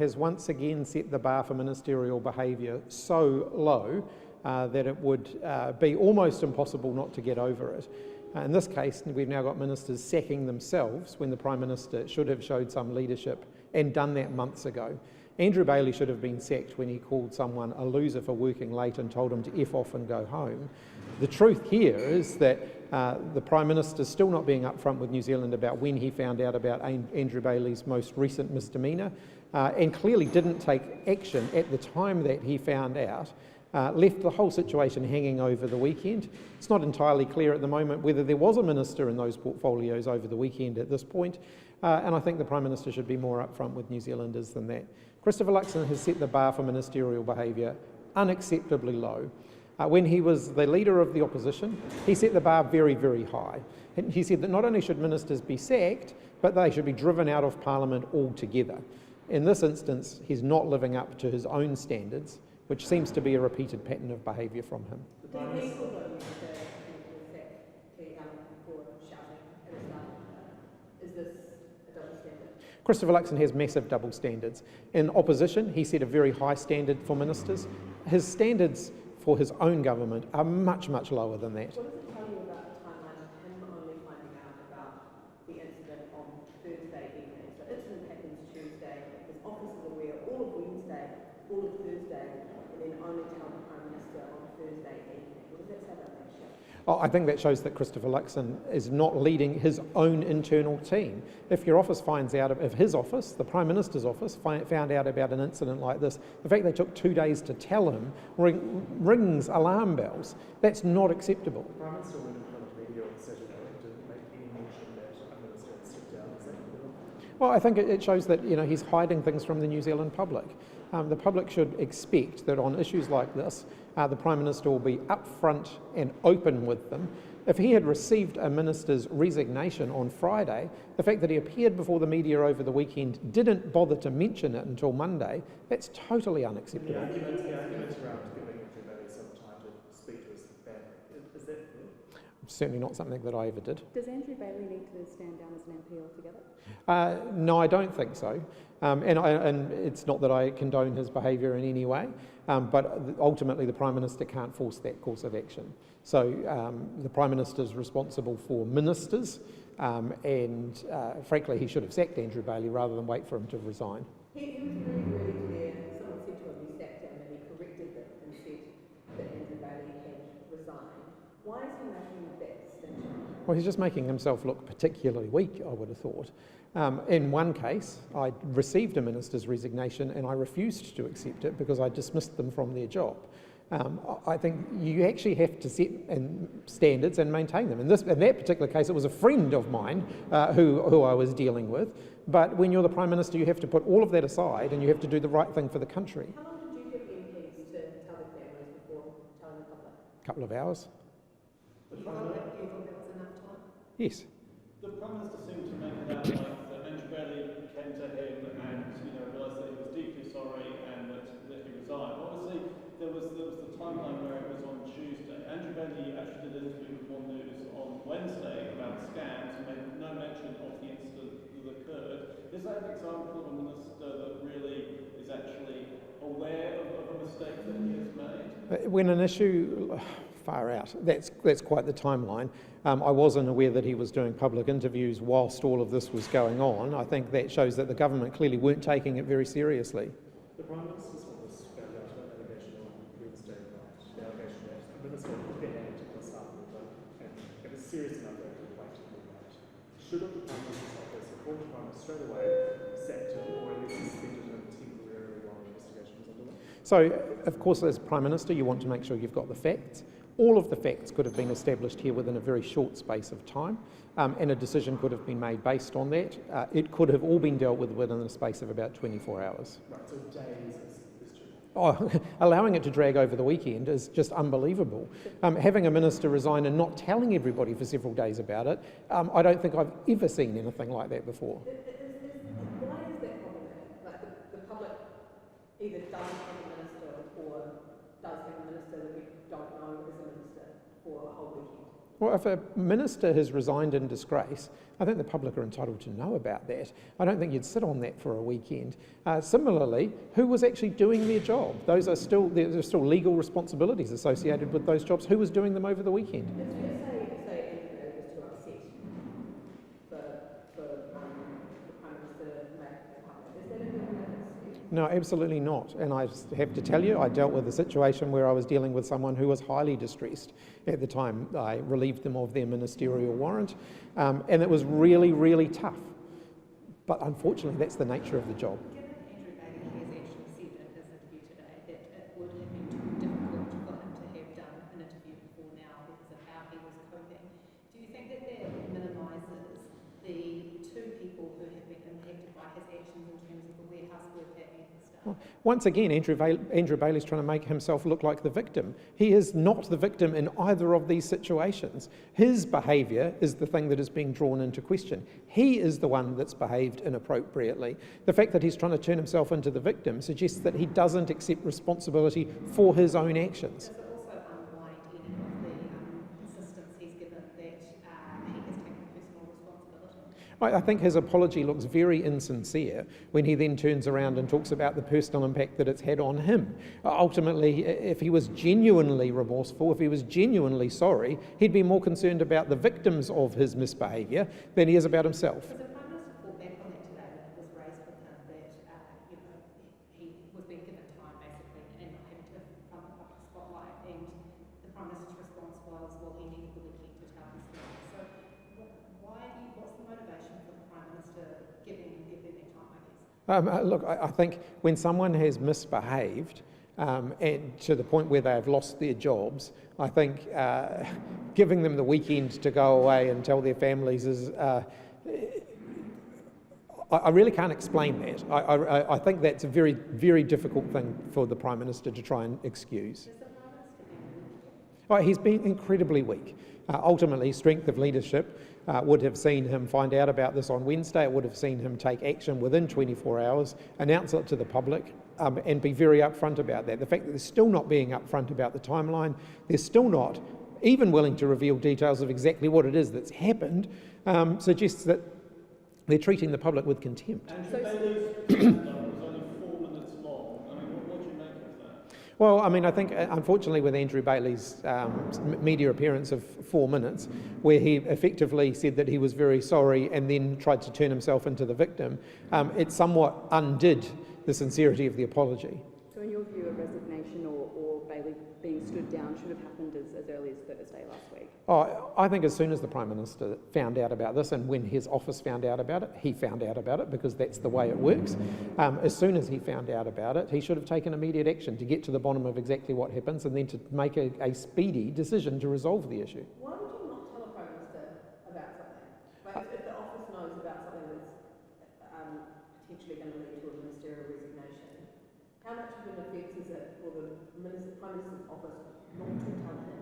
has once again set the bar for ministerial behaviour so low that it would be almost impossible not to get over it. In this case, we've now got ministers sacking themselves when the Prime Minister should have showed some leadership and done that months ago. Andrew Bailey should have been sacked when he called someone a loser for working late and told him to F off and go home. The truth here is that the Prime Minister's still not being upfront with New Zealand about when he found out about Andrew Bailey's most recent misdemeanour, and clearly didn't take action at the time that he found out, left the whole situation hanging over the weekend. It's not entirely clear at the moment whether there was a minister in those portfolios over the weekend at this point, and I think the Prime Minister should be more upfront with New Zealanders than that. Christopher Luxon has set the bar for ministerial behaviour unacceptably low. When he was the leader of the opposition, he set the bar very, very high. And he said that not only should ministers be sacked, but they should be driven out of Parliament altogether. In this instance, he's not living up to his own standards, which seems to be a repeated pattern of behaviour from him. Is this a double standard? Christopher Luxon has massive double standards. In opposition, he set a very high standard for ministers. His standards for his own government are much, much lower than that. What does it tell you about the timeline of him only finding out about the incident on Thursday evening? So incident happens Tuesday, his office is aware all of Wednesday, all of Thursday, and then only tell the Prime Minister on Thursday evening. What does that say about that show? I think that shows that Christopher Luxon is not leading his own internal team. If your office finds out, if his office, the Prime Minister's office, found out about an incident like this, the fact they took 2 days to tell him rings alarm bells. That's not acceptable. The Prime Minister went in front of media on Saturday and didn't make any mention that a minister had stepped down. Is that good? Well, I think it shows that he's hiding things from the New Zealand public. The public should expect that on issues like this, the Prime Minister will be upfront and open with them. If he had received a minister's resignation on Friday, the fact that he appeared before the media over the weekend, didn't bother to mention it until Monday, that's totally unacceptable. The arguments around giving Andrew Bailey some time to speak to his family, is that fair? Certainly not something that I ever did. Does Andrew Bailey need to stand down as an MP altogether? No, I don't think so. And it's not that I condone his behaviour in any way, but ultimately the Prime Minister can't force that course of action. So the Prime Minister is responsible for ministers, and frankly he should have sacked Andrew Bailey rather than wait for him to resign. He was really, really clear. Someone said to him, you sacked him, and he corrected them and said that Andrew Bailey had resigned. Why is he making that distinction? Well, he's just making himself look particularly weak, I would have thought. In one case, I received a minister's resignation and I refused to accept it because I dismissed them from their job. I think you actually have to set standards and maintain them. In that particular case, it was a friend of mine who I was dealing with. But when you're the Prime Minister, you have to put all of that aside and you have to do the right thing for the country. How long did you give MPs to tell their families before telling the public? A couple of hours. You thought that was enough time? Yes. The Prime Minister seemed to make it out like that Andrew Bailey came to him and realised that he was deeply sorry and that he resigned. Obviously, there was the timeline where it was on Tuesday. Andrew Bailey actually did an interview with One News on Wednesday about scams and made no mention of the incident that occurred. Is that an example of a minister that really is actually aware of a mistake that he has made? When an issue... Far out. That's quite the timeline. I wasn't aware that he was doing public interviews whilst all of this was going on. I think that shows that the government clearly weren't taking it very seriously. The Prime Minister's office found out an allegation on Wednesday night, the allegation that a minister put their hand to this up and it was serious enough that it could wait to the night. Should the Prime Minister's office, according to the Prime Minister, straight away sacked him or at least suspended him temporarily while the investigation was underway? So, of course, as Prime Minister, you want to make sure you've got the facts. All of the facts could have been established here within a very short space of time, and a decision could have been made based on that. It could have all been dealt with within a space of about 24 hours. Right, so days is too long. Allowing it to drag over the weekend is just unbelievable. Having a minister resign and not telling everybody for several days about it, I don't think I've ever seen anything like that before. Why is that problematic? Like the public either doesn't have a minister or does have a minister that we don't know is a minister for a whole weekend. Well, if a minister has resigned in disgrace, I think the public are entitled to know about that. I don't think you'd sit on that for a weekend. Similarly, who was actually doing their job? There's still legal responsibilities associated with those jobs. Who was doing them over the weekend? It's fair to say Andrew was too upset for the Prime Minister to make it public. Is that a good excuse? No, absolutely not. And I have to tell you, I dealt with a situation where I was dealing with someone who was highly distressed at the time. I relieved them of their ministerial warrant, and it was really, really tough. But unfortunately, that's the nature of the job. Given Andrew Bailey has actually said in his interview today that it would have been too difficult for him to have done an interview before now because of how he was coping, do you think that minimises the two people who have been impacted by his actions in terms of the warehouse worker and the staff? Once again, Andrew Bailey's trying to make himself look like the victim. He is not the victim in either of these situations. His behaviour is the thing that is being drawn into question. He is the one that's behaved inappropriately. The fact that he's trying to turn himself into the victim suggests that he doesn't accept responsibility for his own actions. Does it also unwind any of the insistence he's given that he has taken personal responsibility? I think his apology looks very insincere when he then turns around and talks about the personal impact that it's had on him. Ultimately, if he was genuinely remorseful, if he was genuinely sorry, he'd be more concerned about the victims of his misbehaviour than he is about himself. Does the Prime Minister fall back on that today when it was raised with him that he was being given time basically and not having to front the public spotlight, and the Prime Minister's response was, well, he needed the weekend to tell his story. So what's the motivation for the Prime Minister giving them that time, I guess? Look, I think when someone has misbehaved and to the point where they have lost their jobs, I think giving them the weekend to go away and tell their families is... I really can't explain that. I think that's a very, very difficult thing for the Prime Minister to try and excuse. Does the Prime Minister think Well, he's been incredibly weak. Ultimately, strength of leadership would have seen him find out about this on Wednesday. It would have seen him take action within 24 hours, announce it to the public, and be very upfront about that. The fact that they're still not being upfront about the timeline, they're still not even willing to reveal details of exactly what it is that's happened, suggests that they're treating the public with contempt. Andrew Bailey's stand-up was only 4 minutes long. I mean, what do you make of that? Well, I mean, I think, unfortunately, with Andrew Bailey's media appearance of 4 minutes, where he effectively said that he was very sorry and then tried to turn himself into the victim, it somewhat undid the sincerity of the apology. So in your view, a resignation or Bailey being stood down should have happened as early as Thursday last week? Oh, I think as soon as the Prime Minister found out about this, and when his office found out about it, he found out about it because that's the way it works. As soon as he found out about it, he should have taken immediate action to get to the bottom of exactly what happens and then to make a speedy decision to resolve the issue. Why would you not tell a Prime Minister about something? Like if the office knows about something that's potentially going to lead to a ministerial resignation, how much of an offence is it for the Prime Minister's office not to tell him?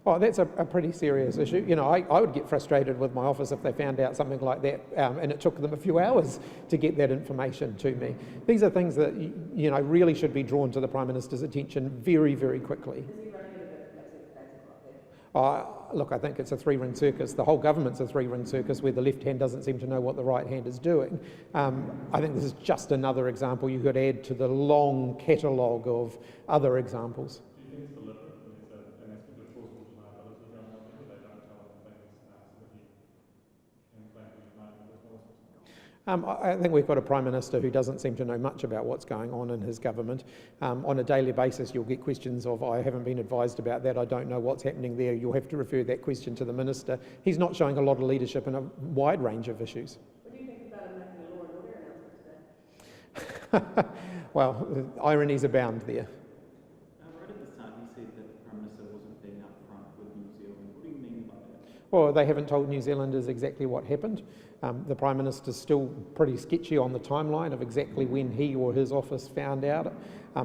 Oh, that's a pretty serious issue. You know, I would get frustrated with my office if they found out something like that and it took them a few hours to get that information to me. These are things that, you know, really should be drawn to the Prime Minister's attention very, very quickly. Is he running it a bit like that? Look, I think it's a three-ring circus. The whole government's a three-ring circus where the left hand doesn't seem to know what the right hand is doing. I think this is just another example you could add to the long catalogue of other examples. Do you think it's deliberate? There's an aspect of plausible deniability going on there, where they don't tell him things so that he can claim to be denied in personal responsibility? I think we've got a Prime Minister who doesn't seem to know much about what's going on in his government. On a daily basis, you'll get questions of, I haven't been advised about that, I don't know what's happening there. You'll have to refer that question to the Minister. He's not showing a lot of leadership in a wide range of issues. What do you think about him making a law and order announcement today? Well, ironies abound there. Right at the start, you said that the Prime Minister wasn't being upfront with New Zealand. What do you mean by that? Well, they haven't told New Zealanders exactly what happened. The Prime Minister's still pretty sketchy on the timeline of exactly when he or his office found out.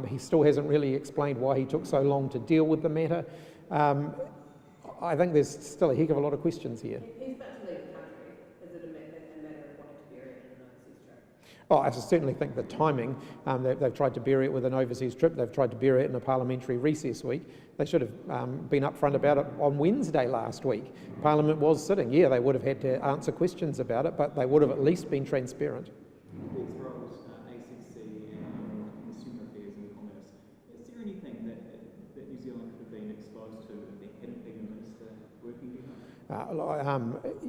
He still hasn't really explained why he took so long to deal with the matter. I think there's still a heck of a lot of questions here. He's about to leave the country. Is it a matter of wanting to bury it in an overseas trip? Oh, I certainly think the timing, they've tried to bury it with an overseas trip, they've tried to bury it in a parliamentary recess week. They should have been upfront about it on Wednesday last week. Parliament was sitting. Yeah, they would have had to answer questions about it, but they would have at least been transparent. These roles, ACC and Consumer Affairs and Commerce, is there anything that New Zealand could have been exposed to if there hadn't been a minister working here?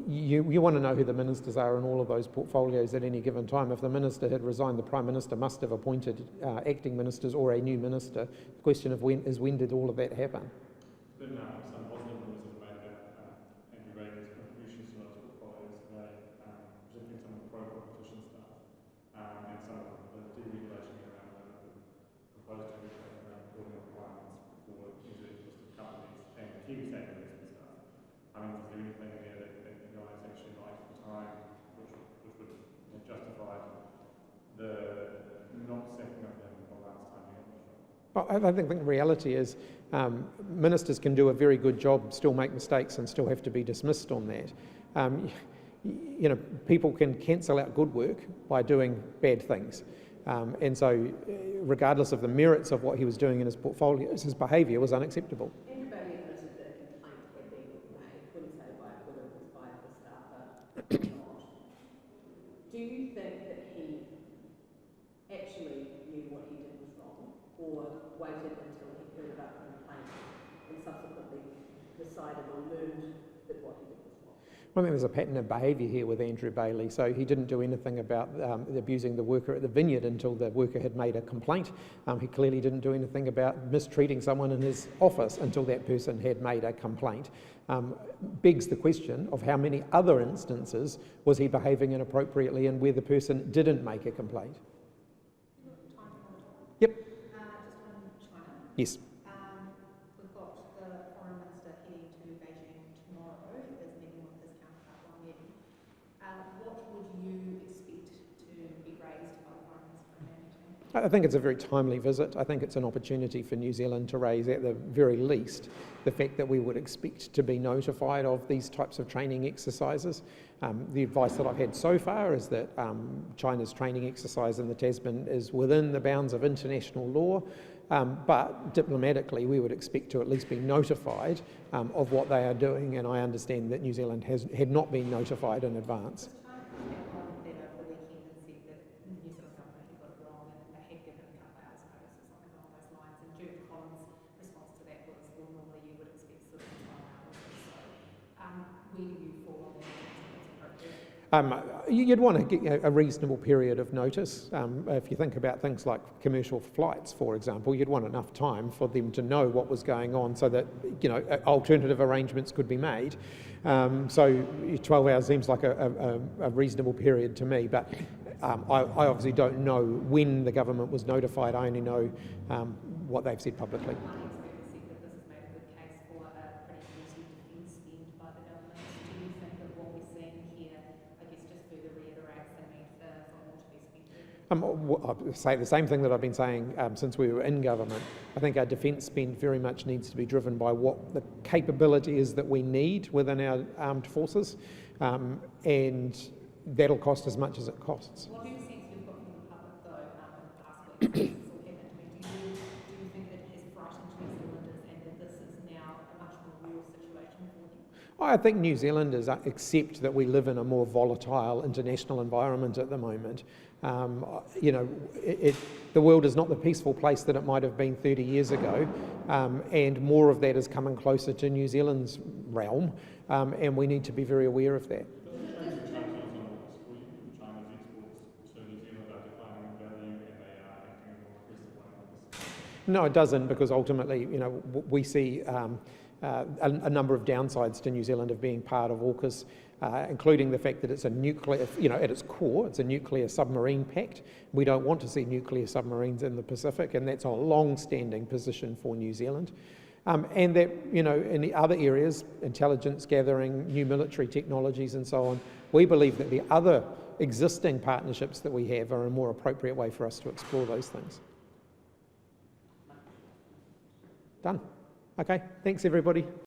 You want to know who the ministers are in all of those portfolios at any given time. If the minister had resigned, the Prime Minister must have appointed acting ministers or a new minister. The question of when did all of that happen? But no, some positive news is made that Andrew Baker's contributions to those portfolios today, particularly some of the pro-competition stuff, and some of the deregulation around the proposed deregulation around reporting requirements for New Zealand listed companies and Kiwi standard investment stuff. I mean, is there anything in there that you guys actually liked at the time which would have justified the not sacking of them the last time you had this role? Well, I think the reality is ministers can do a very good job, still make mistakes and still have to be dismissed on that. You know, people can cancel out good work by doing bad things. And so regardless of the merits of what he was doing in his portfolios, his behaviour was unacceptable. Andrew Bailey admitted that a complaint had been made, couldn't say whether it was by the staffer or not. Do you think that he actually knew what he did was wrong, or waited until he heard about the complaint and subsequently decided or learned that what he did was wrong? Well, I think there's a pattern of behaviour here with Andrew Bailey. So he didn't do anything about abusing the worker at the vineyard until the worker had made a complaint. He clearly didn't do anything about mistreating someone in his office until that person had made a complaint. Begs the question of how many other instances was he behaving inappropriately and where the person didn't make a complaint. Yep. Just on China. Yes. We've got the Foreign Minister heading to Beijing tomorrow. There's a meeting with his counterpart Wang Yi. What would you expect to be raised by the Foreign Minister in that meeting? I think it's a very timely visit. I think it's an opportunity for New Zealand to raise, at the very least, the fact that we would expect to be notified of these types of training exercises. The advice that I've had so far is that China's training exercise in the Tasman is within the bounds of international law, but diplomatically we would expect to at least be notified of what they are doing, and I understand that New Zealand had not been notified in advance. China came out over the weekend and said that the New Zealand government had got it wrong and they had given a couple hours notice or something along those lines. And Judith Collins' response to that was, well, normally you would expect sort of 12 hours or so. Where do you fall on that? You'd want to get a reasonable period of notice. If you think about things like commercial flights, for example, you'd want enough time for them to know what was going on so that, you know, alternative arrangements could be made. So 12 hours seems like a reasonable period to me, but I obviously don't know when the government was notified. I only know what they've said publicly. I'll say the same thing that I've been saying since we were in government. I think our defence spend very much needs to be driven by what the capability is that we need within our armed forces, and that'll cost as much as it costs. What sense you've got from the public, though, in the past week, do you think that it has frightened New Zealanders and that this is now a much more real situation for them? I think New Zealanders accept that we live in a more volatile international environment at the moment. You know, the world is not the peaceful place that it might have been 30 years ago, and more of that is coming closer to New Zealand's realm, and we need to be very aware of that. No, it doesn't, because ultimately, you know, we see a number of downsides to New Zealand of being part of AUKUS, including the fact that it's a nuclear, you know, at its core, it's a nuclear submarine pact. We don't want to see nuclear submarines in the Pacific, and that's a long-standing position for New Zealand. And that, you know, in the other areas, intelligence gathering, new military technologies and so on, we believe that the other existing partnerships that we have are a more appropriate way for us to explore those things. Done. Okay, thanks everybody.